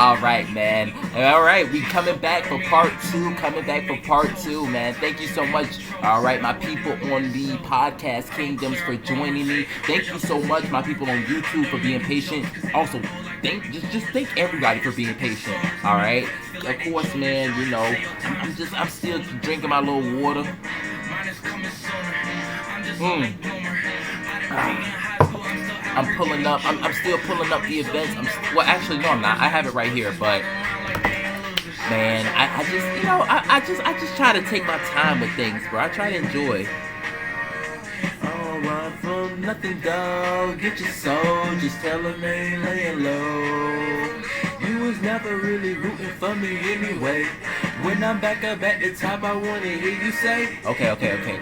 All right, man. All right, we coming back for part two. Coming back for part two, man. Thank you so much. All right, my people on the podcast kingdoms for joining me. Thank you so much, my people on YouTube for being patient. Also, just thank everybody for being patient. All right. Of course, man. You know, I'm still drinking my little water. Mm. I'm pulling up. I'm still pulling up the events. Well, actually, no, I'm not. I have it right here, but man, I just, I just try to take my time with things, bro. I try to enjoy. Oh, run from nothing, dog. Get your soul. Just tell them they ain't laying low. You was never really rooting for me anyway. When I'm back up at the top, I wanna hear you say, okay,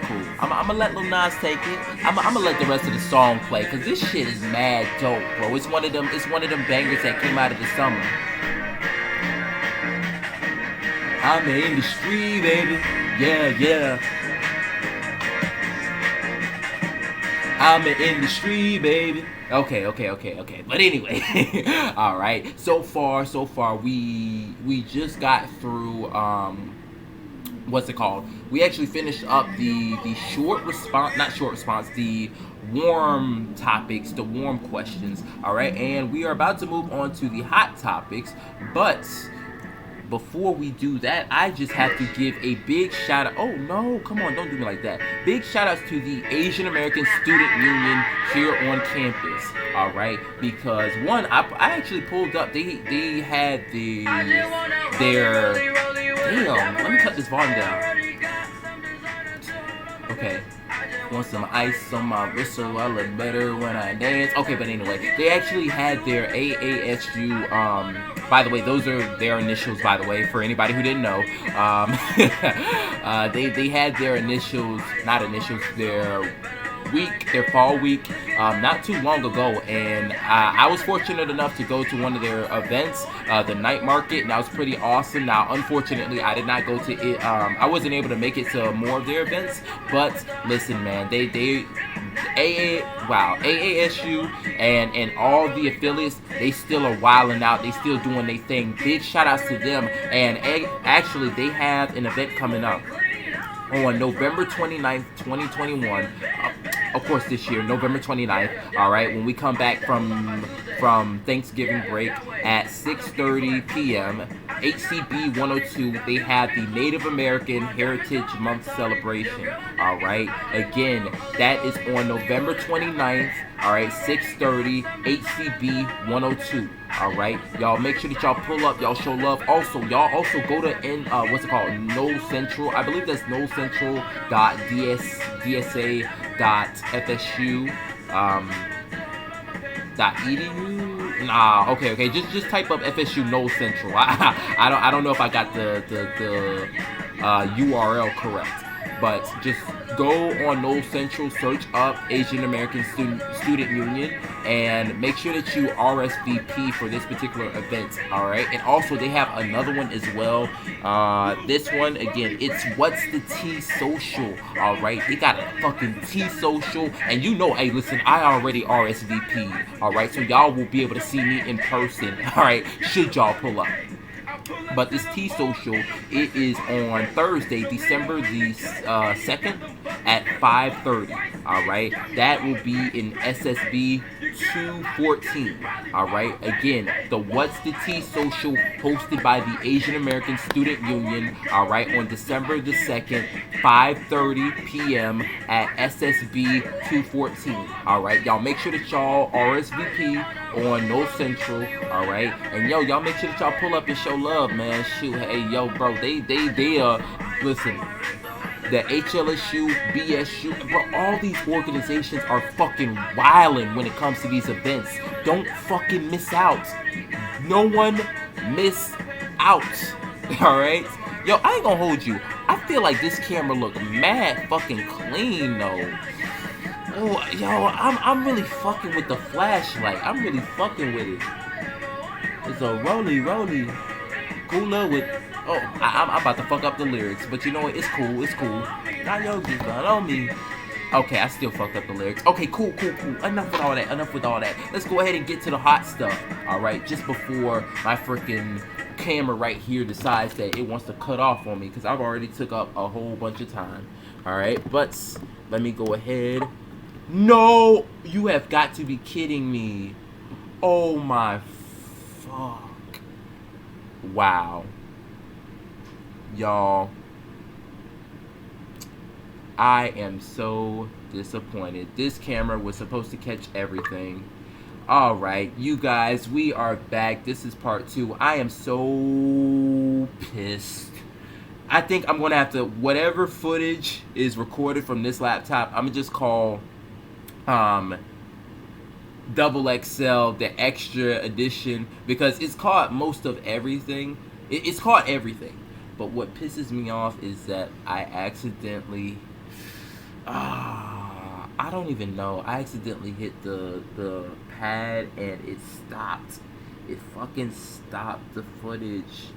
cool. I'ma let Lil Nas take it. I'ma let the rest of the song play, cause this shit is mad dope, bro. It's one of them bangers that came out of the summer. I'm in the street, baby. Yeah. I'm in the street, baby. Okay. But anyway, all right. So far, we just got through. What's it called? We actually finished up the short response, not short response, the warm topics, the warm questions. All right, and we are about to move on to the hot topics, but before we do that, I just have to give a big shout out. Oh no, come on, don't do me like that. Big shout outs to the Asian American Student Union here on campus. All right, because one, I actually pulled up. They had their damn. Let me cut this volume down. Okay. Want some ice on my whistle? I look better when I dance. Okay, but anyway, they actually had their AASU. By the way, those are their initials. By the way, for anybody who didn't know, they had their initials, not initials, their fall week, not too long ago, and I was fortunate enough to go to one of their events, the night market, and that was pretty awesome. Now, unfortunately, I did not go to it. I wasn't able to make it to more of their events, but listen, man, AASU and all the affiliates, they still are wilding out. They still doing their thing. Big shout outs to them, and actually, they have an event coming up on November 29th, 2021. Of course, this year, November 29th. All right, when we come back from Thanksgiving break at 6:30 p.m. HCB 102, they have the Native American Heritage Month celebration. All right, again, that is on November 29th. All right, 6:30 HCB 102. All right, y'all make sure that y'all pull up, y'all show love. Also, y'all also go to what's it called? No Central. I believe that's nocentral.dsa.fsu .edu. Nah, okay. Just type up FSU No Central. I don't know if I got the URL correct, but just go on No Central, search up Asian American Student Union, and make sure that you RSVP for this particular event. All right, and also they have another one as well. This one again, it's What's the Tea Social. All right, they got a fucking tea social, and hey, listen, I already RSVP'd. All right, so y'all will be able to see me in person. All right, should y'all pull up. But this tea social, it is on Thursday, December the 2nd at 5:30. All right, that will be in SSB 214. All right, again, the What's the Tea social hosted by the Asian American Student Union. All right, on December the 2nd, 5:30 p.m. at SSB 214. All right, y'all make sure that y'all RSVP on No Central. All right, and y'all make sure that y'all pull up and show love, man. Shoot, hey, bro, they listen. The HLSU, BSU, bro, all these organizations are fucking wildin' when it comes to these events. Don't fucking miss out. No one miss out. All right, I ain't gonna hold you. I feel like this camera look mad fucking clean though. Oh, I'm really fucking with the flashlight. I'm really fucking with it. It's a roly cooler with. Oh, I'm about to fuck up the lyrics, but you know what? It's cool. Got your juice on me. Okay, I still fucked up the lyrics. Okay, cool, cool, cool. Enough with all that. Enough with all that. Let's go ahead and get to the hot stuff. All right, just before my freaking camera right here decides that it wants to cut off on me, because I've already took up a whole bunch of time. All right, but let me go ahead. No, you have got to be kidding me. Oh my fuck. Wow. Y'all, I am so disappointed. This camera was supposed to catch everything. Alright, you guys, we are back. This is part 2. I am so pissed. I think I'm going to have to, whatever footage is recorded from this laptop, I'm going to just call double XL the extra edition, because it's called most of everything. It's called everything. But what pisses me off is that I accidentally I don't even know. I accidentally hit the pad and it stopped. It fucking stopped the footage.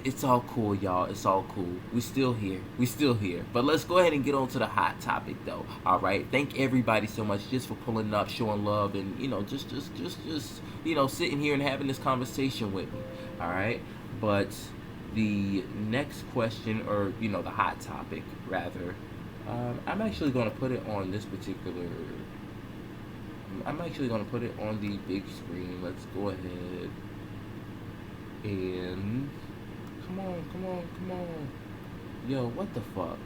It's all cool, y'all. It's all cool. We still here. We still here. But let's go ahead and get on to the hot topic, though. All right. Thank everybody so much just for pulling up, showing love, and just sitting here and having this conversation with me. All right. But the next question, or the hot topic rather, I'm actually going to put it on this particular. I'm actually going to put it on the big screen. Let's go ahead. And come on. Yo, what the fuck?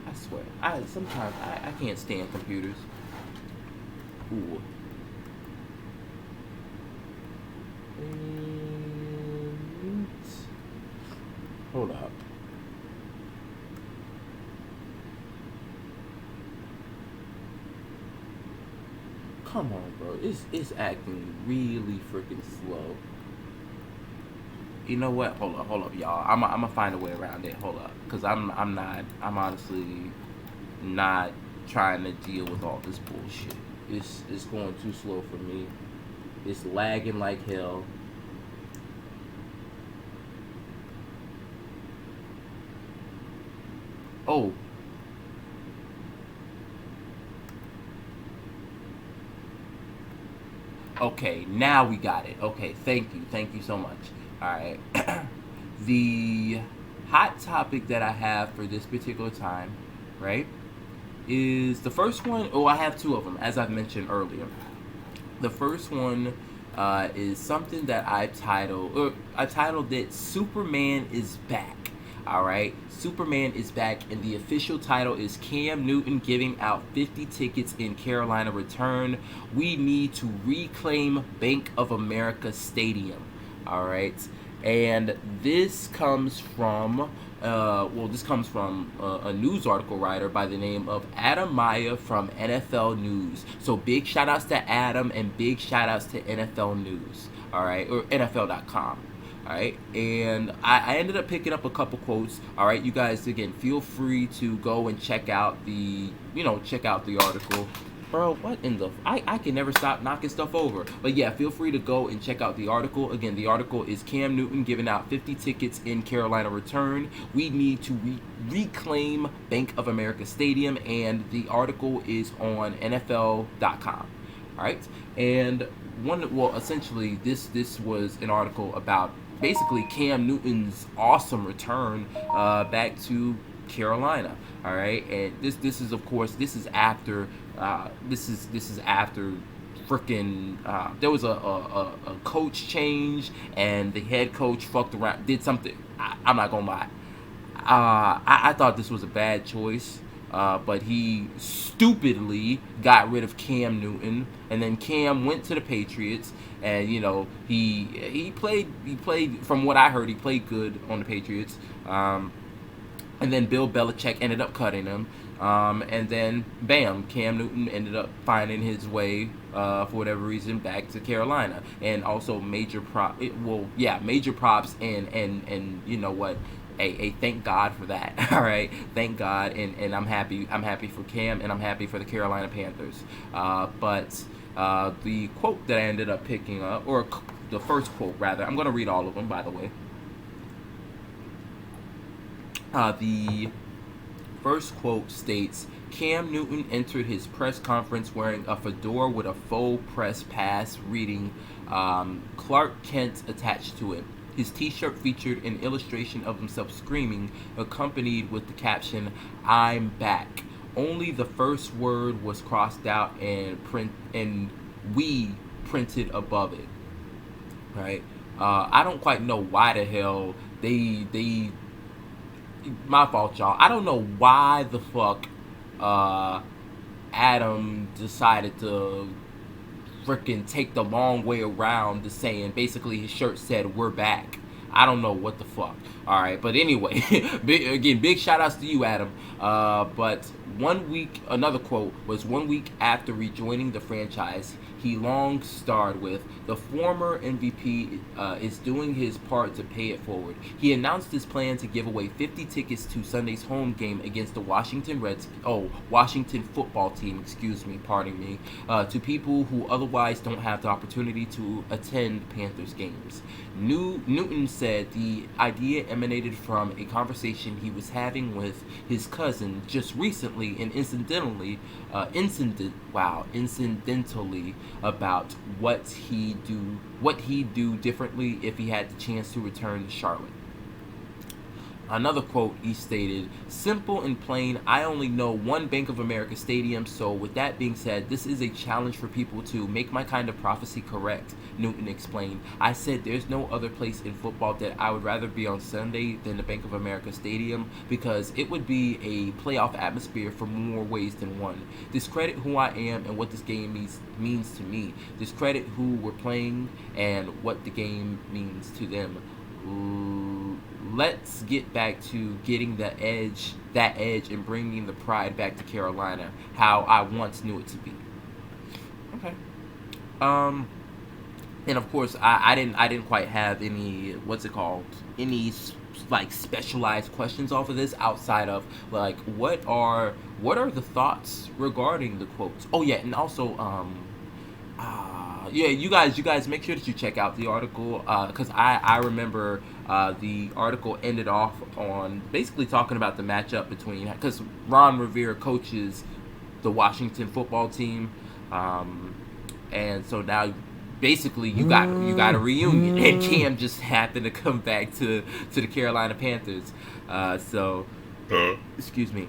I swear. Sometimes I can't stand computers. Ooh. And hold up. Come on, bro. It's acting really freaking slow. You know what? Hold up, y'all. I'm gonna find a way around it. Hold up, cause I'm honestly not trying to deal with all this bullshit. It's going too slow for me. It's lagging like hell. Oh. Okay, now we got it. Okay, thank you so much. All right. The hot topic that I have for this particular time, right, is the first one. Oh, I have two of them, as I've mentioned earlier. The first one is something that I titled it "Superman is Back." All right, Superman is back, and the official title is Cam Newton giving out 50 tickets in Carolina return. We need to reclaim Bank of America Stadium. All right, and this comes from a news article writer by the name of Adam Maya from NFL News. So big shout outs to Adam and big shout outs to NFL News. All right, or NFL.com. All right, and I ended up picking up a couple quotes. All right, you guys, again, feel free to go and check out the article. Bro, what in the... I can never stop knocking stuff over. But yeah, feel free to go and check out the article. Again, the article is Cam Newton giving out 50 tickets in Carolina return. We need to reclaim Bank of America Stadium, and the article is on NFL.com. All right, and essentially, this was an article about basically Cam Newton's awesome return back to Carolina. All right, and this is, of course, this is after freaking there was a coach change, and the head coach fucked around, did something. I'm not gonna lie. I thought this was a bad choice. But he stupidly got rid of Cam Newton, and then Cam went to the Patriots, and he played from what I heard, he played good on the Patriots. And then Bill Belichick ended up cutting him, and then bam, Cam Newton ended up finding his way for whatever reason back to Carolina, and also major props, and you know what. Thank God for that. All right, thank God, and I'm happy. I'm happy for Cam, and I'm happy for the Carolina Panthers. But the quote that I ended up picking up, or the first quote rather, I'm going to read all of them, by the way. The First quote states, Cam Newton entered his press conference wearing a fedora with a faux press pass reading Clark Kent attached to it. His t-shirt featured an illustration of himself screaming, accompanied with the caption, "I'm back." Only the first word was crossed out and we printed above it. Right? I don't quite know why the hell they my fault, y'all. I don't know why the fuck uh, Adam decided to freaking take the long way around to saying basically his shirt said "we're back." I don't know what the fuck. All right, but anyway, big shout outs to you, Adam. But another quote was 1 week after rejoining the franchise he long starred with, the former MVP is doing his part to pay it forward. He announced his plan to give away 50 tickets to Sunday's home game against the Washington football team, pardon me, to people who otherwise don't have the opportunity to attend Panthers games. Newton said the idea emanated from a conversation he was having with his cousin just recently and incidentally about what he'd do differently if he had the chance to return to Charlotte. Another quote, he stated, "Simple and plain, I only know one Bank of America stadium, so with that being said, this is a challenge for people to make my kind of prophecy correct," Newton explained. "I said there's no other place in football that I would rather be on Sunday than the Bank of America stadium because it would be a playoff atmosphere for more ways than one. Discredit who I am and what this game means to me. Discredit who we're playing and what the game means to them. Let's get back to getting that edge and bringing the pride back to Carolina, how I once knew it to be." Okay. And of course, I didn't quite have any any like specialized questions off of this outside of like what are the thoughts regarding the quotes. Oh yeah, and also yeah, you guys make sure that you check out the article because I remember the article ended off on basically talking about the matchup between, because Ron Rivera coaches the Washington football team, and so now basically you got a reunion, and Cam just happened to come back to the Carolina Panthers. Excuse me.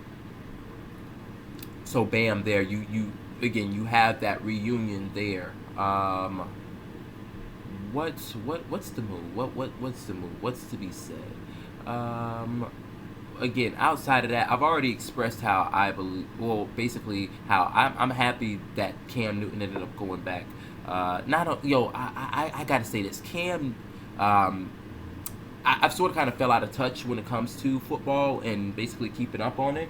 So bam, there you again you have that reunion there. What's the move? What's the move? What's to be said? Again, outside of that, I've already expressed how I believe. Well, basically, how I'm happy that Cam Newton ended up going back. I gotta say this, Cam. I've sort of kind of fell out of touch when it comes to football and basically keeping up on it.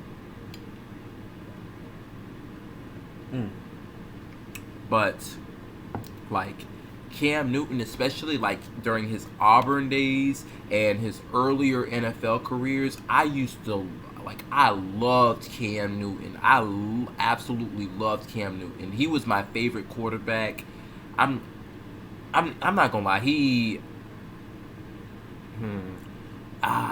But like Cam Newton, especially like during his Auburn days and his earlier NFL careers, I loved Cam Newton. Absolutely loved Cam Newton. He was my favorite quarterback. I'm not gonna lie.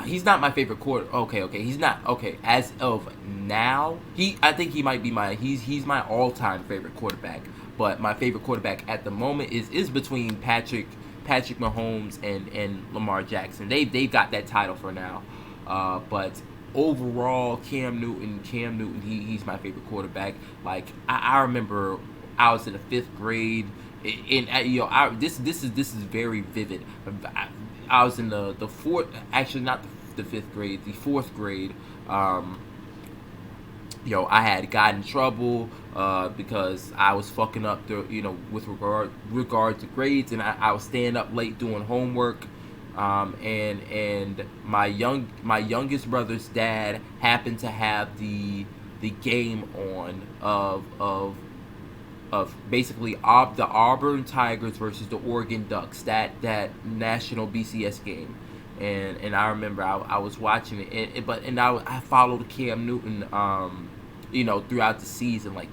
He's not my favorite quarter. Okay. He's not okay as of now. I think he might be he's my all-time favorite quarterback. But my favorite quarterback at the moment is between Patrick Mahomes and Lamar Jackson. They've got that title for now. But overall, Cam Newton, he's my favorite quarterback. Like I remember I was in the 5th grade. This is very vivid. I was in the 4th, actually not the 5th grade, the 4th grade. I had gotten in trouble because I was fucking up with regard to grades, and I was staying up late doing homework. And my youngest brother's dad happened to have the game on of basically the Auburn Tigers versus the Oregon Ducks, that national BCS game. And I remember I was watching it, and I followed Cam Newton, throughout the season. Like,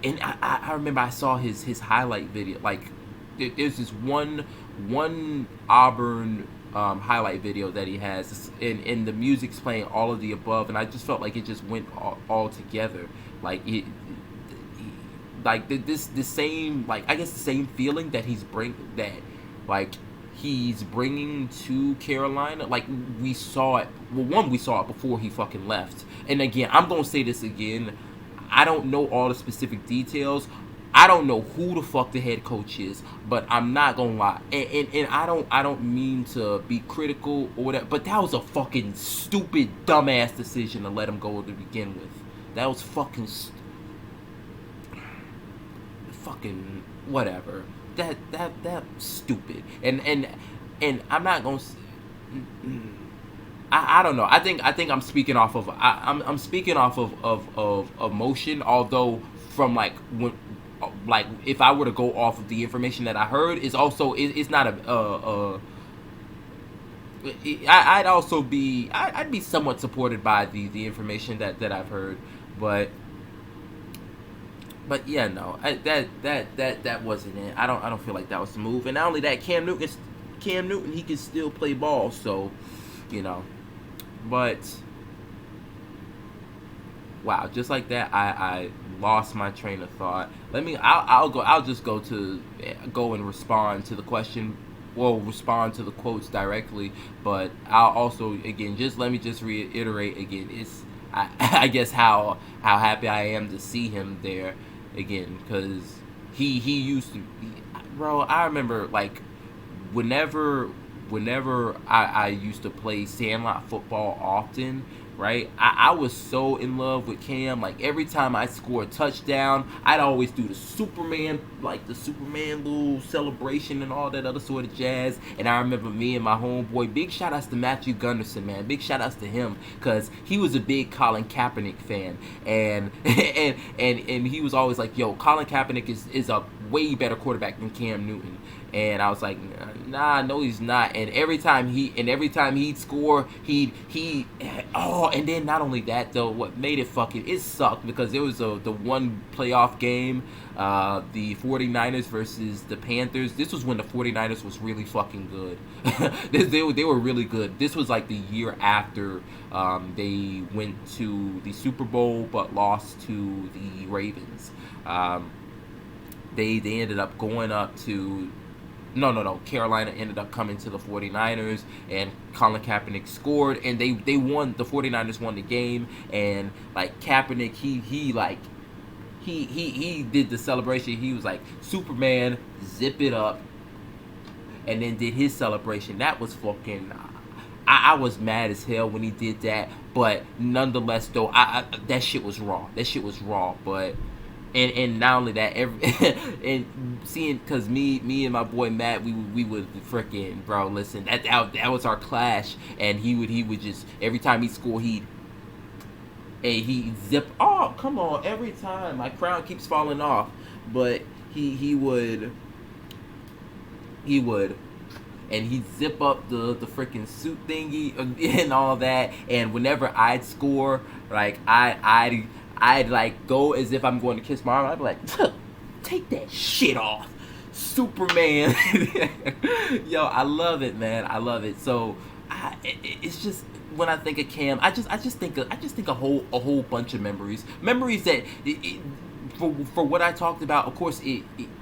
and I remember I saw his highlight video. Like, there's this one Auburn highlight video that he has, and the music's playing all of the above, and I just felt like it just went all together, like this same, like, I guess the same feeling that like he's bringing to Carolina. Like, we saw it. Well, one, we saw it before he fucking left. And again, I'm gonna say this again. I don't know all the specific details. I don't know who the fuck the head coach is, but I'm not gonna lie. And I don't mean to be critical or whatever, but that was a fucking stupid, dumbass decision to let him go to begin with. That was fucking whatever. That stupid. And I'm not gonna. I don't know. I think I'm speaking off of I'm speaking off of emotion. Although from like when, like, if I were to go off of the information that I heard, is also it's not I'd also be I'd be somewhat supported by the information that I've heard, but yeah, no, that wasn't it. I don't feel like that was the move. And not only that, Cam Newton, he can still play ball, so you know. But wow, just like that, I lost my train of thought. I'll just go and respond to the question. Well, respond to the quotes directly, but I'll also, again, let me reiterate again. I guess how happy I am to see him there again, because he used to, bro. I remember, like, whenever I used to play Sandlot football often, right? I was so in love with Cam. Like, every time I scored a touchdown, I'd always do the Superman little celebration and all that other sort of jazz. And I remember me and my homeboy, big shout outs to Matthew Gunderson, man. Big shout outs to him, because he was a big Colin Kaepernick fan. And and he was always like, yo, Colin Kaepernick is a way better quarterback than Cam Newton. And I was like, nah, no, he's not. And every time he'd score, and then not only that though, what made it sucked, because there was the one playoff game, the 49ers versus the Panthers. This was when the 49ers was really fucking good. they were really good. This was like the year after they went to the Super Bowl but lost to the Ravens. They ended up going up to No. Carolina ended up coming to the 49ers, and Colin Kaepernick scored, and they won. The 49ers won the game, and like Kaepernick, he did the celebration. He was like, Superman, zip it up, and then did his celebration. That was fucking. I was mad as hell when he did that, but nonetheless, though, that shit was raw. But. And not only that, and seeing, because me and my boy Matt, we would freaking, bro, listen, that was our clash. And he would just, every time he scored, he'd zip. Oh, come on! Every time my crown keeps falling off, but he would, and he'd zip up the freaking suit thingy and all that. And whenever I'd score, like I'd like go as if I'm going to kiss my arm. I'd be like, take that shit off, Superman. Yo, I love it, man. I love it. So it's just, when I think of Cam, I just think a whole bunch of memories that for what I talked about. Of course,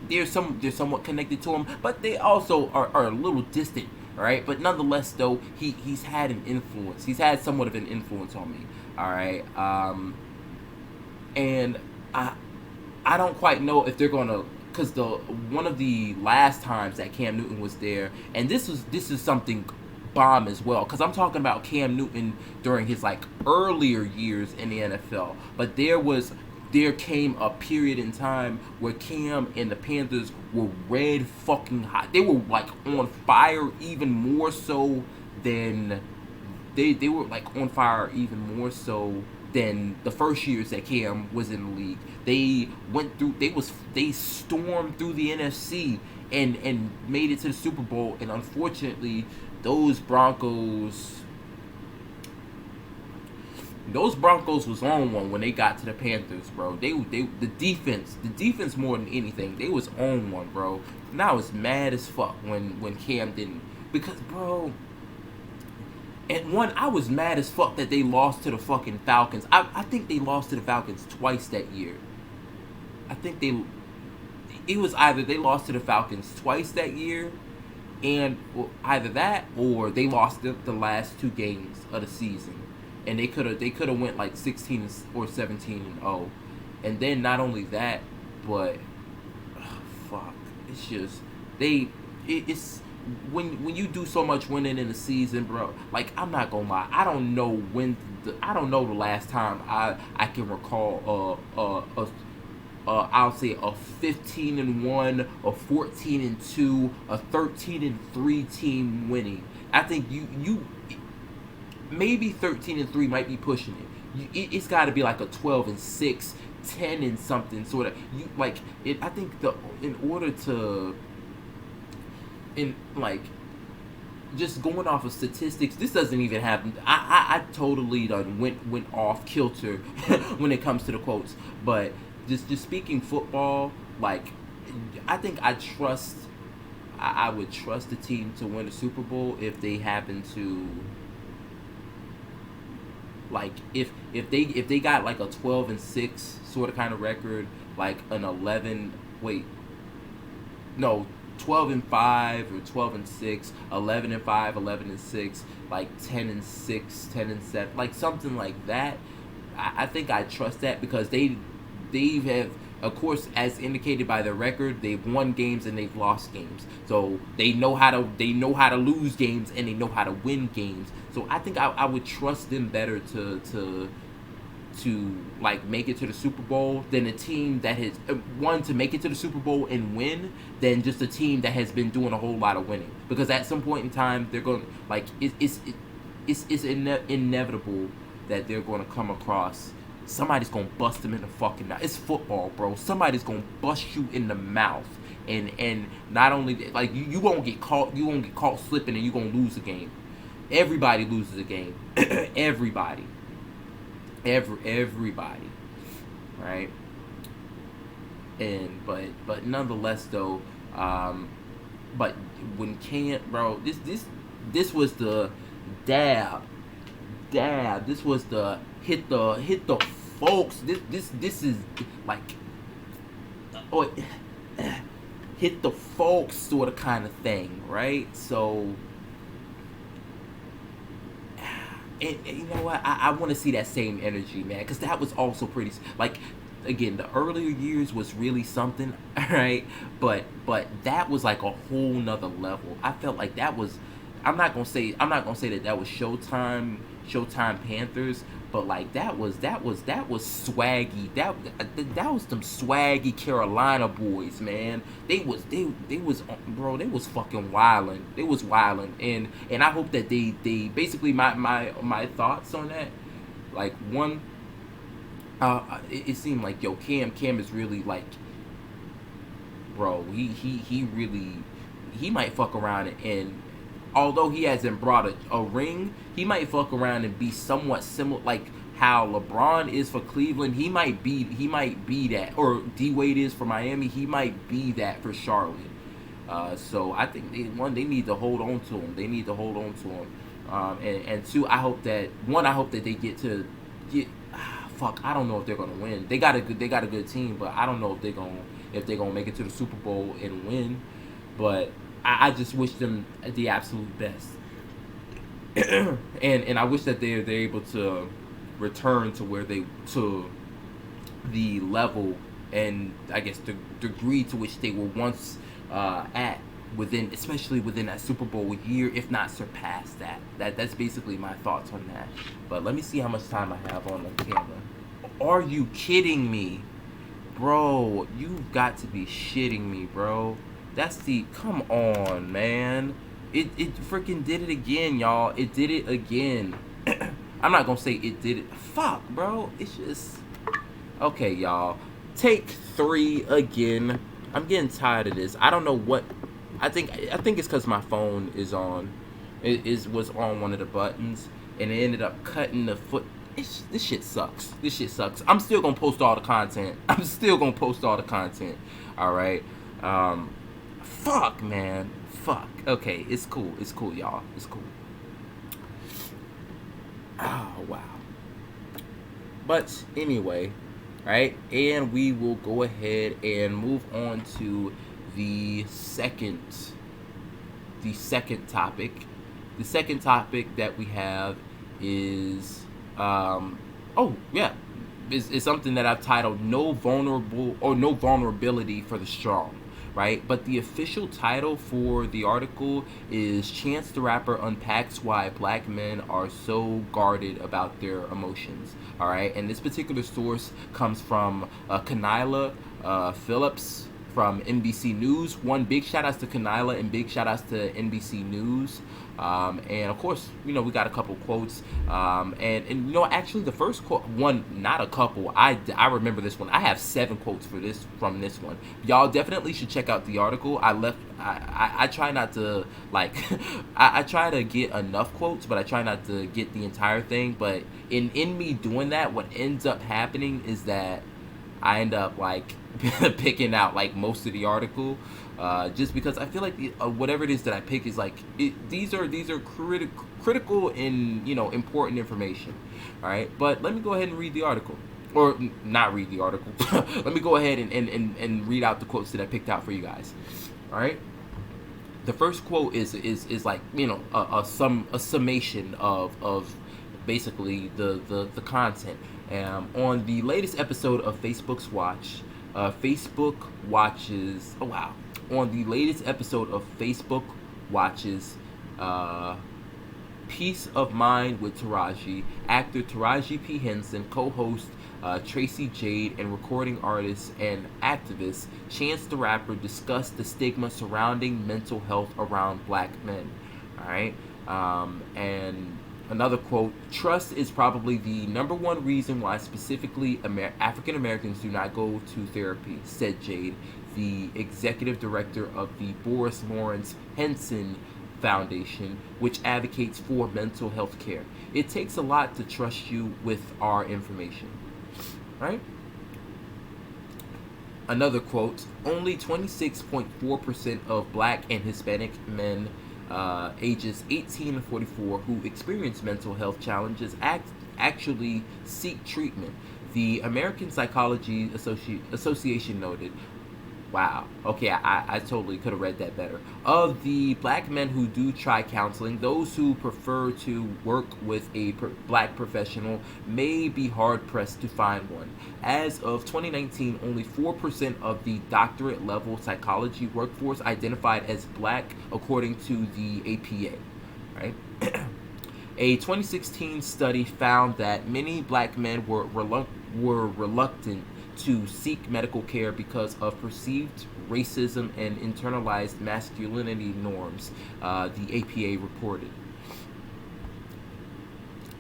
they're somewhat connected to him, but they also are a little distant, right? But nonetheless, though, he's had an influence. He's had somewhat of an influence on me. All right. And I don't quite know if they're gonna, because one of the last times that Cam Newton was there, and this is something bomb as well, because I'm talking about Cam Newton during his like earlier years in the NFL. But there came a period in time where Cam and the Panthers were red fucking hot. They were like on fire, even more so than they were like on fire even more so than the first years that Cam was in the league. They stormed through the NFC and made it to the Super Bowl. And unfortunately, those Broncos was on one when they got to the Panthers, bro. The defense more than anything, they was on one, bro. And I was mad as fuck when Cam didn't, because, bro, And one, I was mad as fuck that they lost to the fucking Falcons. I think they lost to the Falcons twice that year. I think they it was either they lost to the Falcons twice that year, and either that or they lost the last two games of the season, and they could have went like 16 or 17-0, and then not only that, but fuck, it's just it's when you do so much winning in the season, bro. Like, I'm not gonna lie, I don't know the last time I can recall I'll say a 15-1, a 14-2, a 13-3 team winning. I think you maybe 13-3 might be pushing it's got to be like a 12-6, 10 and something sort of. You like it. I think in order to like just going off of statistics, this doesn't even happen. I totally done went off kilter when it comes to the quotes, but just speaking football, like I think I would trust the team to win a Super Bowl if they happen to, like, if they got like a 12-6 sort of kind of record, like an 11 wait no 12-5 or 12-6, 11-5, 11-6, like 10-6, 10-7, like something like that. I think I trust that because they have, of course, as indicated by their record, they've won games and they've lost games. So they know how to lose games and they know how to win games. So I think I would trust them better to like make it to the Super Bowl than a team that has one to make it to the Super Bowl and win than just a team that has been doing a whole lot of winning. Because at some point in time they're going, like, it's inevitable that they're going to come across. Somebody's gonna bust them in the fucking mouth. It's football, bro. Somebody's gonna bust you in the mouth, and not only that, like you won't get caught. You won't get caught slipping, and you are gonna lose a game. Everybody loses a game. Everybody, everybody, right? And but nonetheless though, but when bro, this was the dab. This was the hit the folks. This is like, oh, hit the folks sort of kind of thing, right? So, and you know what? I want to see that same energy, man, because that was also pretty, like, again, the earlier years was really something, right? But that was like a whole nother level. I felt like that was. I'm not gonna say that was Showtime Panthers, but like that was swaggy. That was some swaggy Carolina boys, man. They was bro. They was fucking wildin'. They was wildin', and I hope that they basically my thoughts on that. Like, one, it seemed like Cam is really like, bro. He really, he might fuck around and although he hasn't brought a ring, he might fuck around and be somewhat similar, like how LeBron is for Cleveland. He might be that, or D Wade is for Miami. He might be that for Charlotte. So I think they need to hold on to him. They need to hold on to him. And two, I hope that they get. Fuck, I don't know if they're gonna win. They got a good team, but I don't know if they're gonna make it to the Super Bowl and win. But I just wish them the absolute best, and I wish that they're able to return to the level and, I guess, the degree to which they were once at, especially within that Super Bowl year, if not surpass that. That's basically my thoughts on that. But let me see how much time I have on the camera. Are you kidding me, bro? You've got to be shitting me, bro. Come on, man. It freaking did it again, y'all. It did it again. I'm not gonna say it did it. Fuck, bro. It's just, okay, y'all. Take 3 again. I'm getting tired of this. I don't know what. I think it's because my phone is on. Was on one of the buttons, and it ended up cutting the foot. This shit sucks. I'm still gonna post all the content. All right. Fuck, man. Fuck. Okay, it's cool, y'all. It's cool. Oh, wow. But anyway, right? And we will go ahead and move on to the second the second topic. The second topic that we have is oh yeah, is something that I've titled No Vulnerability for the Strong, right? But the official title for the article is Chance the Rapper Unpacks Why Black Men Are So Guarded About Their Emotions. All right, and this particular source comes from Kanila Phillips from NBC News. One, big shout outs to Kanila and big shout outs to NBC News. And of course, we got a couple quotes. And actually, the first quote, one, not a couple. I remember this one. I have 7 quotes from this one. Y'all definitely should check out the article. I try not to like I try to get enough quotes, but I try not to get the entire thing. But in me doing that, what ends up happening is that I end up like picking out like most of the article, just because I feel like whatever it is that I pick is like these are critical and important information. All right, but let me go ahead and read the article, or not read the article. Let me go ahead and read out the quotes that I picked out for you guys. All right. The first quote is like a summation of basically the content. On the latest episode of Facebook's Watch, Facebook watches. Oh wow! On the latest episode of Facebook watches, Peace of Mind with Taraji, actor Taraji P. Henson, co-host Tracy Jade, and recording artist and activist Chance the Rapper discussed the stigma surrounding mental health around black men. All right, and another quote: "Trust is probably the number one reason why specifically African Americans do not go to therapy," said Jade, the executive director of the Boris Lawrence Henson Foundation, which advocates for mental health care. "It takes a lot to trust you with our information." Right? Another quote: "Only 26.4% of black and Hispanic men ages 18 to 44 who experience mental health challenges actually seek treatment," the American Psychology Association noted. Wow. Okay, I totally could have read that better. Of the black men who do try counseling, those who prefer to work with a black professional may be hard pressed to find one. As of 2019, only 4% of the doctorate level psychology workforce identified as black, according to the APA. Right? A 2016 study found that many black men were reluctant to seek medical care because of perceived racism and internalized masculinity norms, the APA reported.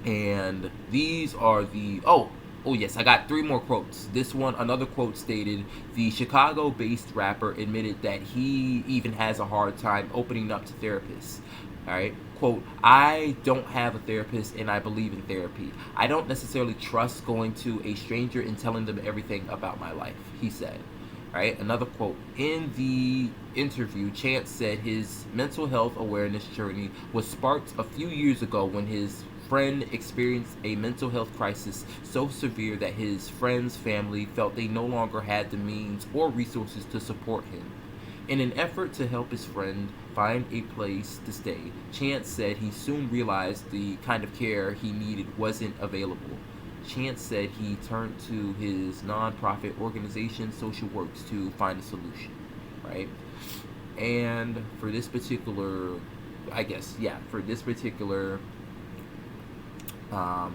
And these are the oh yes, I got 3 more quotes. This one, another quote stated, "The Chicago-based rapper admitted that he even has a hard time opening up to therapists." All right, quote: "I don't have a therapist and I believe in therapy. I don't necessarily trust going to a stranger and telling them everything about my life," he said. All right, another quote: "In the interview, Chance said his mental health awareness journey was sparked a few years ago when his friend experienced a mental health crisis so severe that his friend's family felt they no longer had the means or resources to support him. In an effort to help his friend find a place to stay, Chance said he soon realized the kind of care he needed wasn't available. Chance said he turned to his nonprofit organization, Social Works, to find a solution." Right? And for this particular, for this particular, wow.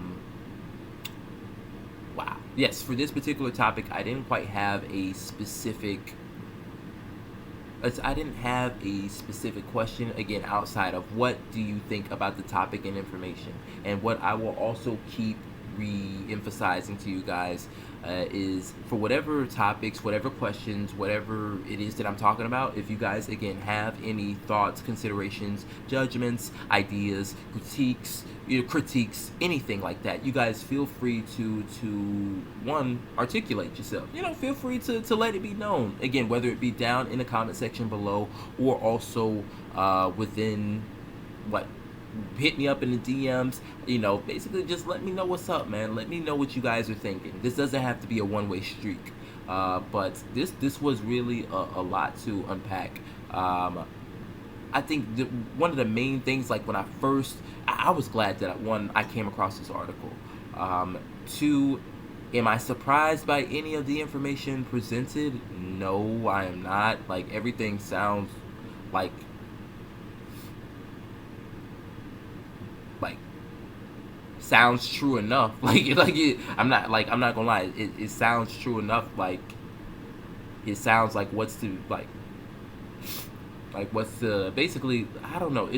Yes, for this particular topic, I didn't quite have a specific question, again, outside of what do you think about the topic and information. And what I will also keep re-emphasizing to you guys is, for whatever topics, whatever questions, whatever it is that I'm talking about, if you guys, again, have any thoughts, considerations, judgments, ideas, critiques, anything like that, you guys feel free to one, articulate yourself. Feel free to let it be known. Again, whether it be down in the comment section below, or also within hit me up in the DMs. Basically just let me know what's up, man. Let me know what you guys are thinking. This doesn't have to be a one-way streak. But this was really a lot to unpack. I think one of the main things, like when I was glad that I came across this article. Two, am I surprised by any of the information presented? No, I am not. Like everything sounds like like sounds true enough. I'm not gonna lie. It sounds true enough. Like it sounds what's the basically, I don't know.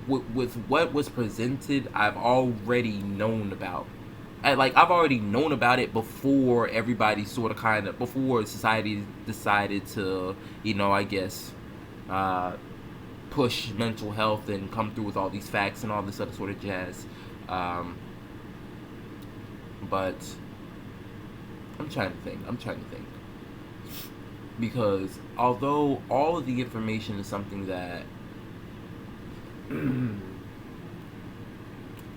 With what was presented, I've already known about. I've already known about it before everybody before society decided to, I guess, uh, push mental health and come through with all these facts and all this other sort of jazz. Um, but I'm trying to think. Because although all of the information is something that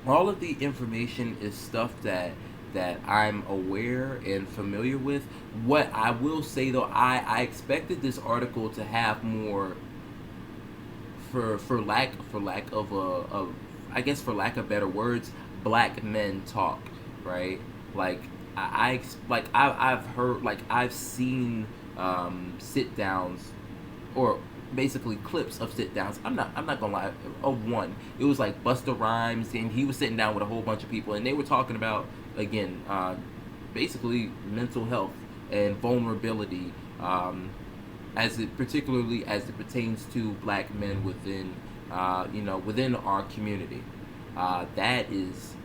all of the information is stuff that I'm aware and familiar with. What I will say though, I expected this article to have more, for lack of I guess for lack of better words, black men talk, right? Like I've heard, like I've seen sit downs, or basically clips of sit downs. I'm not gonna lie. Of one, it was like Busta Rhymes, and he was sitting down with a whole bunch of people, and they were talking about, again, basically mental health and vulnerability, particularly as it pertains to black men within our community. That is,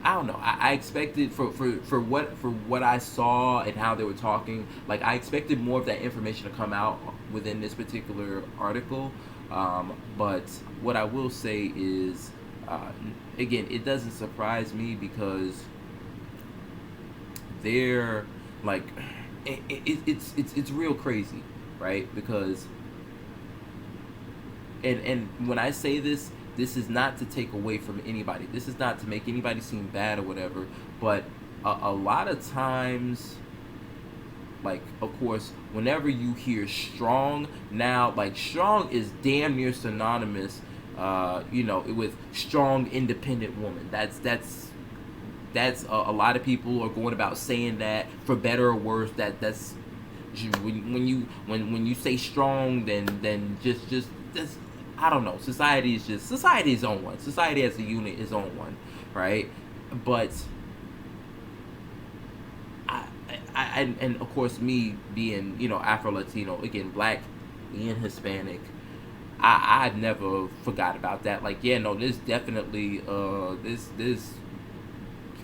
I don't know. I expected, for what I saw and how they were talking. Like I expected more of that information to come out within this particular article. But what I will say is, again, it doesn't surprise me because they're like, it's real crazy, right? Because, and when I say this, this is not to take away from anybody. This is not to make anybody seem bad or whatever. But a lot of times, like, of course, whenever you hear strong, now, like, strong is damn near synonymous, with strong, independent woman. That's a lot of people are going about saying that for better or worse. That's when you say strong, then just I don't know. Society is on one. Society as a unit is on one, right? But and of course, me being, Afro Latino, again, black, being Hispanic, I never forgot about that. Like, yeah, no, there's definitely this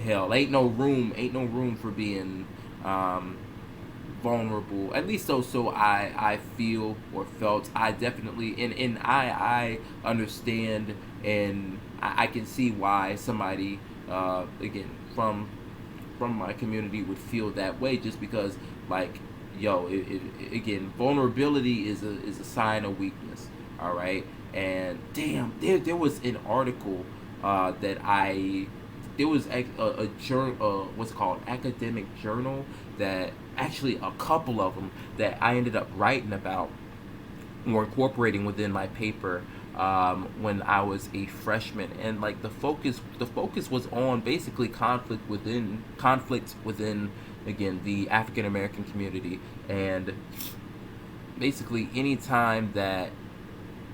hell, ain't no room for being vulnerable. At least so I feel or felt. I definitely, and I understand, and I can see why somebody, again, from my community would feel that way, just because, like, yo, again, vulnerability is a sign of weakness. All right. And damn, there was an article, that I there was a journal, what's called academic journal, that actually, a couple of them that I ended up writing about or incorporating within my paper, when I was a freshman. And like the focus was on basically conflict within, again, the African American community. And basically anytime that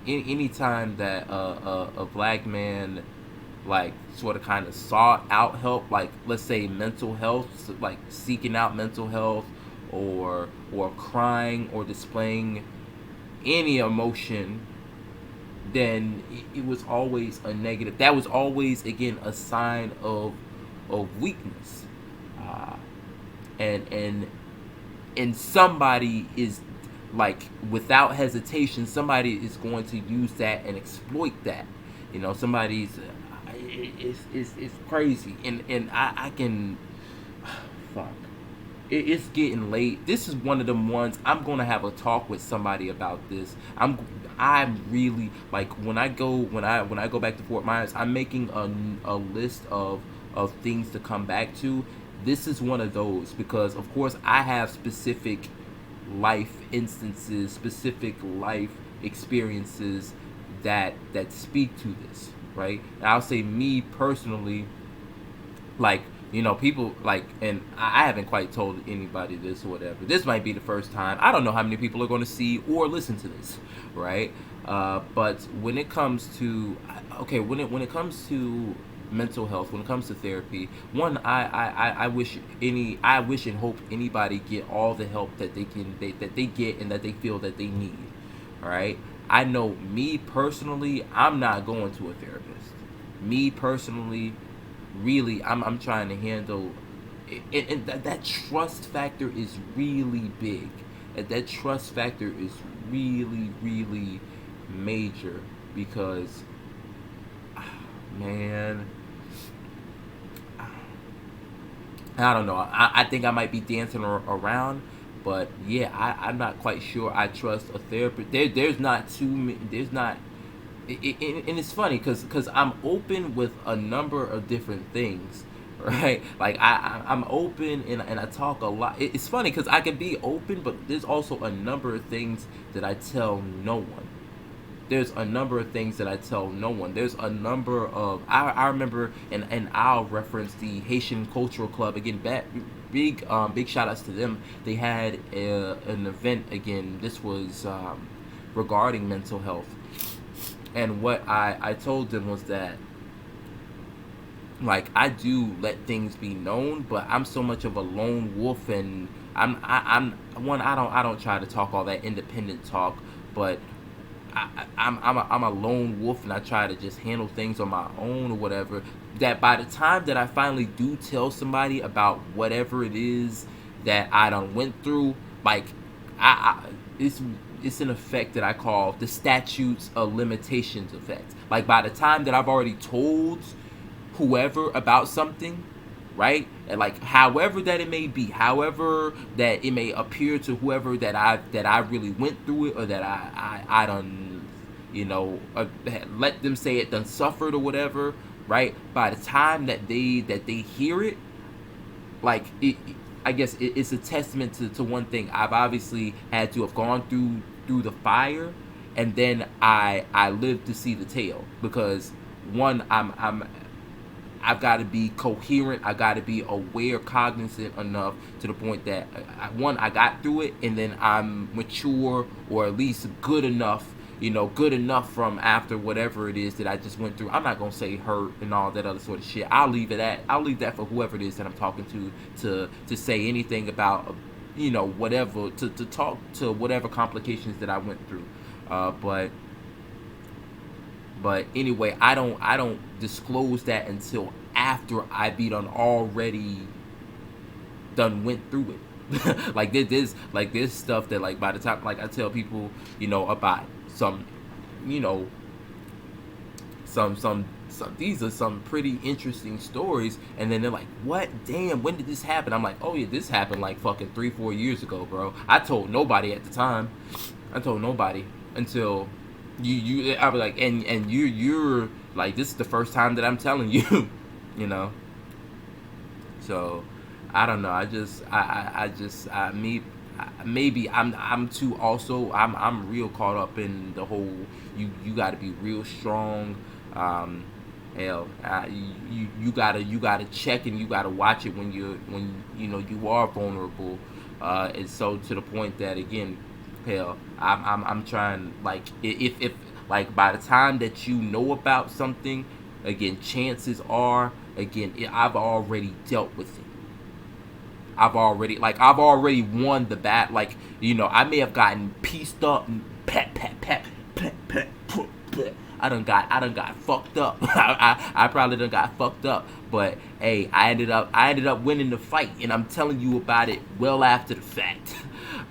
a black man, like, sort of kind of sought out help, like, let's say mental health, like seeking out mental health, or crying or displaying any emotion, then it was always a negative. That was always, again, a sign of weakness. uh, and somebody is, like, without hesitation, somebody is going to use that and exploit that. Somebody's, it's crazy. And I can, fuck, it's getting late. This is one of them ones I'm gonna have a talk with somebody about this. I'm really like when I go back to Fort Myers, I'm making a list of things to come back to. This is one of those because of course I have specific life instances, specific life experiences that speak to this, right? And I'll say me personally, like people like, and I haven't quite told anybody this or whatever. This might be the first time. I don't know how many people are going to see or listen to this, right? But when it comes to okay, when it comes to mental health, when it comes to therapy, one, I wish and hope anybody get all the help that that they get and that they feel that they need. All right. I know me personally, I'm not going to a therapist. Me personally, really, I'm trying to handle, and that trust factor is really big. That trust factor is really, really major because, man, I don't know. I think I might be dancing around, but yeah, I'm not quite sure I trust a therapist. There's not too many, there's not, and it's funny because I'm open with a number of different things, right? Like I'm open and I talk a lot. It's funny because I can be open, but there's also a number of things that I tell no one. There's a number of things that I tell no one. There's a number of I remember, and I'll reference the Haitian Cultural Club again. Big shout outs to them. They had an event again. This was regarding mental health, and what I told them was that, like, I do let things be known, but I'm so much of a lone wolf, and I'm one. I don't try to talk all that independent talk, but I'm a lone wolf, and I try to just handle things on my own or whatever. That by the time that I finally do tell somebody about whatever it is that I done went through, like I it's an effect that I call the statutes of limitations effect. Like by the time that I've already told whoever about something, right? And like however that it may be, however that it may appear to whoever that I really went through it, or that I done, let them say it done suffered or whatever, right? By the time that they hear it, like I guess it's a testament to one thing. I've obviously had to have gone through the fire, and then I lived to see the tale, because one, I've got to be coherent. I got to be aware, cognizant enough to the point that one, I got through it, and then I'm mature, or at least good enough, good enough from after whatever it is that I just went through. I'm not gonna say hurt and all that other sort of shit. I'll leave that for whoever it is that I'm talking to say anything about, whatever, to talk to whatever complications that I went through. But anyway, I don't disclose that until after I be done already done went through it. Like there's stuff that, like, by the time, like, I tell people, about some, you know some these are some pretty interesting stories, and then they're like, what, damn, when did this happen? I'm like, oh yeah, this happened like fucking 3-4 years ago, bro. I told nobody at the time. I told nobody until I was like, and you're like, this is the first time that I'm telling you. you know so I don't know. I just me maybe I'm too, also I'm real caught up in the whole, you got to be real strong. Hell, you gotta check, and you gotta watch it when you are vulnerable, and so to the point that, again, hell, I'm trying, like, if like by the time that you know about something, again, chances are, again, I've already dealt with it. I've already won the bat. Like, I may have gotten pieced up and pat pat pat pat pat pat pat. I done got fucked up. I probably done got fucked up. But hey, I ended up winning the fight, and I'm telling you about it well after the fact.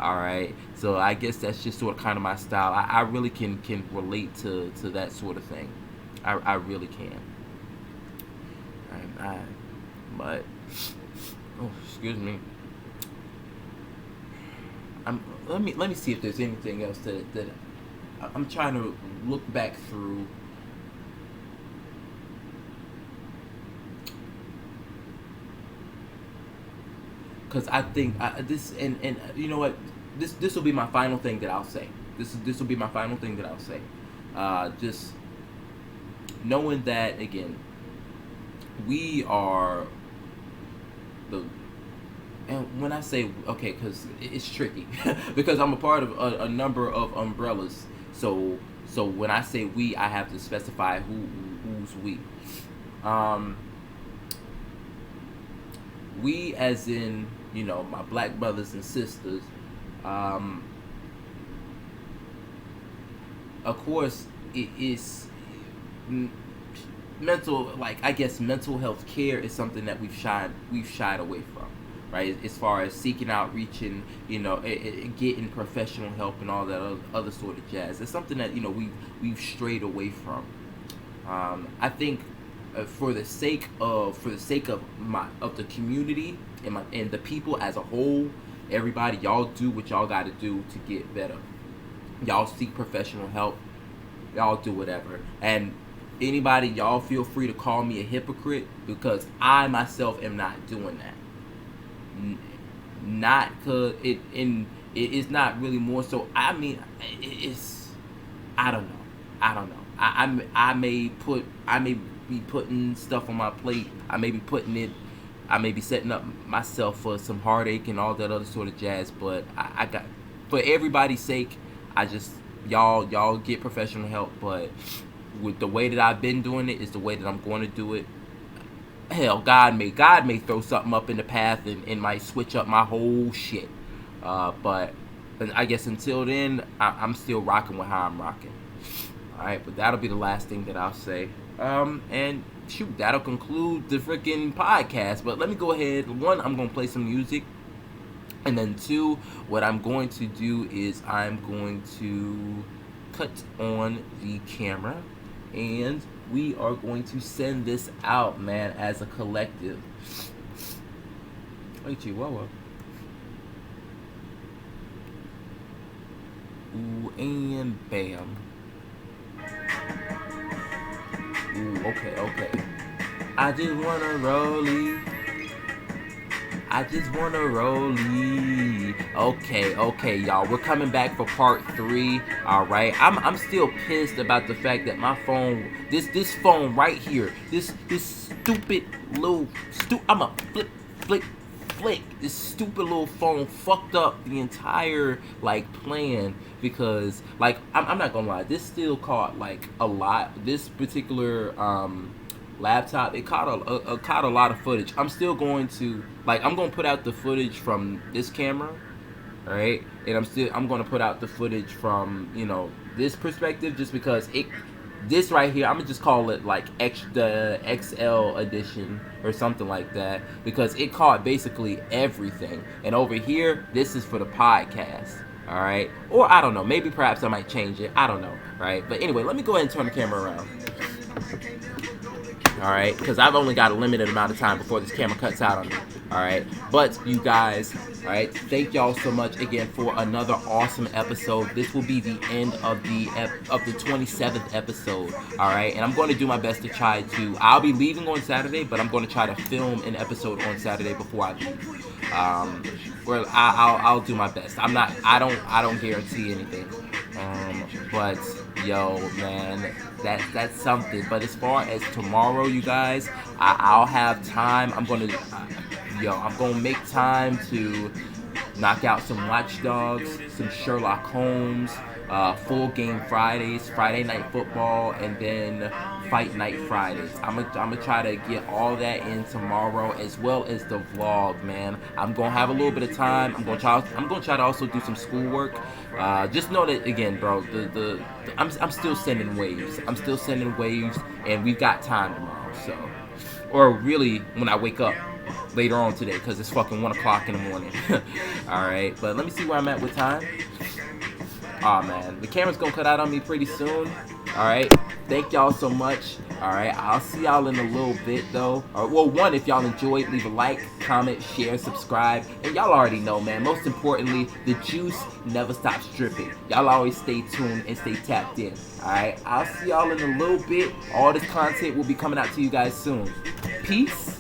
All right. So I guess that's just sort of kind of my style. I really can relate to that sort of thing. I really can. But oh, excuse me. Let me see if there's anything else that I'm trying to look back through. Because I think this, and you know what, this will be my final thing that I'll say. This will be my final thing that I'll say. Just knowing that again, we are the, and when I say okay, because it's tricky, because I'm a part of a number of umbrellas. So when I say we, I have to specify who's we. Um, we as in, you know, my black brothers and sisters. Um, of course, it is mental, like I guess mental health care is something that we've shied away from, right? As far as seeking out, reaching, you know, getting professional help and all that other sort of jazz. It's something that, you know, we've strayed away from. I think for the sake of the community and the people as a whole, everybody, y'all do what y'all got to do to get better. Y'all seek professional help. Y'all do whatever. And anybody, y'all feel free to call me a hypocrite, because I myself am not doing that. Not because it is not really more so. I mean, it's, I don't know. I don't know. I may be putting stuff on my plate. I may be setting up myself for some heartache and all that other sort of jazz. But I got, for everybody's sake, I just, y'all get professional help. But with the way that I've been doing it is the way that I'm going to do it. Hell, God may throw something up in the path and might switch up my whole shit. But I guess until then, I'm still rocking with how I'm rocking. All right, but that'll be the last thing that I'll say. And shoot, that'll conclude the freaking podcast. But let me go ahead. One, I'm gonna play some music, and then two, what I'm going to do is I'm going to cut on the camera, and we are going to send this out, man, as a collective. Hey, Chihuahua. Ooh, and bam. Ooh, okay. I just wanna rollie. I just wanna rollie. Okay, y'all. We're coming back for part 3. Alright. I'm still pissed about the fact that my phone, this phone right here, this stupid little I'ma flick. This stupid little phone fucked up the entire like plan, because like I'm not gonna lie, this still caught like a lot. This particular laptop, it caught a lot of footage. I'm still going to I'm gonna put out the footage from this camera, all right, and I'm gonna put out the footage from, you know, this perspective, just because this right here, I'm gonna just call it like the XL edition or something like that, because it caught basically everything. And over here, this is for the podcast, all right? Or I don't know, maybe perhaps I might change it. I don't know, right? But anyway, let me go ahead and turn the camera around. All right, because I've only got a limited amount of time before this camera cuts out on me. All right, but you guys, all right, thank y'all so much again for another awesome episode. This will be the end of the 27th episode. All right, and I'm going to do my best to try to. I'll be leaving on Saturday, but I'm going to try to film an episode on Saturday before I leave. Well, I'll do my best. I don't guarantee anything. But yo, man, that's something. But as far as tomorrow, you guys, I'll have time. I'm gonna make time to knock out some Watch Dogs, some Sherlock Holmes, full game Fridays, Friday night football, and then fight night Fridays. I'm gonna try to get all that in tomorrow, as well as the vlog, man. I'm gonna have a little bit of time. I'm gonna try to also do some schoolwork. Just know that again, bro. I'm still sending waves. And we've got time tomorrow. So, or really, when I wake up later on today, because it's fucking 1 o'clock in the morning. All right, but let me see where I'm at with time. Oh man, the camera's gonna cut out on me pretty soon. All right. Thank y'all so much. All right. I'll see y'all in a little bit though. Well, one, if y'all enjoyed, leave a like, comment, share, subscribe. And y'all already know, man. Most importantly, the juice never stops dripping. Y'all always stay tuned and stay tapped in. All right. I'll see y'all in a little bit. All this content will be coming out to you guys soon. Peace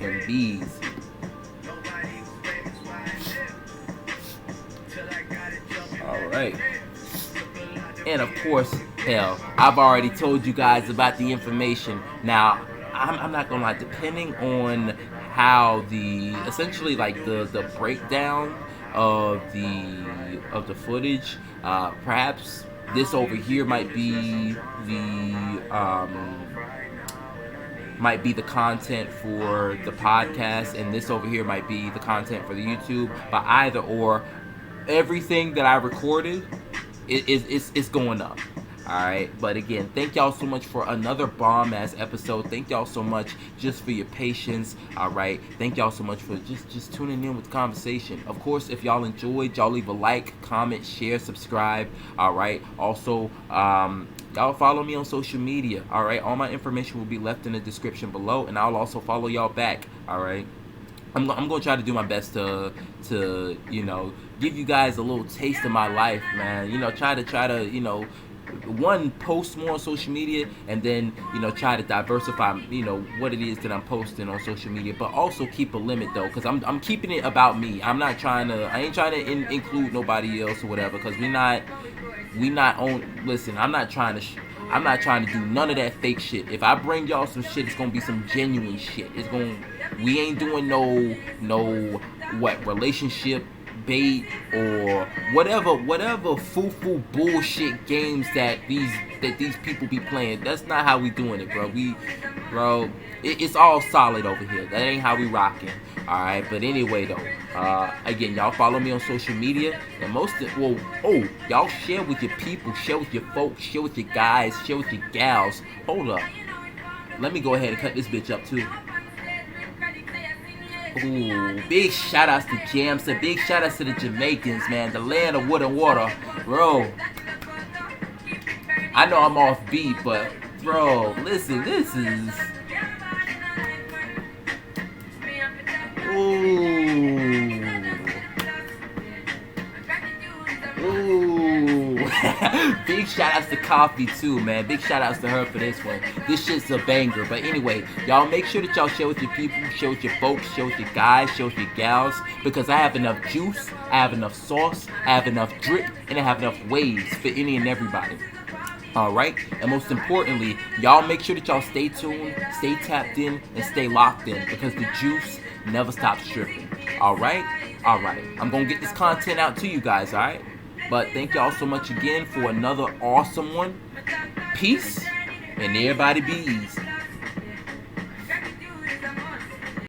and bees. All right. And of course, hell, I've already told you guys about the information. Now, I'm not gonna lie, depending on how essentially like the breakdown of the footage, perhaps this over here might be the content for the podcast, and this over here might be the content for the YouTube. But either or, everything that I recorded it's going up. Alright, but again, thank y'all so much for another bomb ass episode. Thank y'all so much just for your patience. Alright, thank y'all so much for just tuning in with the conversation. Of course, if y'all enjoyed, y'all leave a like, comment, share, subscribe. Alright, also y'all follow me on social media. Alright, all my information will be left in the description below, and I'll also follow y'all back. Alright, I'm gonna try to do my best to give you guys a little taste of my life, man. Try to one, post more on social media, and then try to diversify what it is that I'm posting on social media, but also keep a limit though, because I'm keeping it about me. I ain't trying to include nobody else or whatever, because we not on. Listen, I'm not trying to do none of that fake shit. If I bring y'all some shit, it's gonna be some genuine shit. We ain't doing no relationship bait or whatever foo bullshit games that these people be playing. That's not how we doing it, bro. It's all solid over here. That ain't how we rocking. All right, but anyway though, again, y'all follow me on social media, and y'all share with your people, share with your folks, share with your guys, share with your gals. Hold up, let me go ahead and cut this bitch up too. Ooh, big shout outs to Jamsa, big shout outs to the Jamaicans, man, the land of wood and water, bro. I know I'm off beat, but bro, listen, this is Ooh. Big shout outs to Coffee too, man. Big shout outs to her for this one. This shit's a banger. But anyway, y'all make sure that y'all share with your people, share with your folks, share with your guys, share with your gals, because I have enough juice, I have enough sauce, I have enough drip, and I have enough waves for any and everybody. Alright, and most importantly, y'all make sure that y'all stay tuned, stay tapped in, and stay locked in, because the juice never stops dripping. Alright? I'm gonna get this content out to you guys, alright? But thank y'all so much again for another awesome one. Peace, and everybody be easy.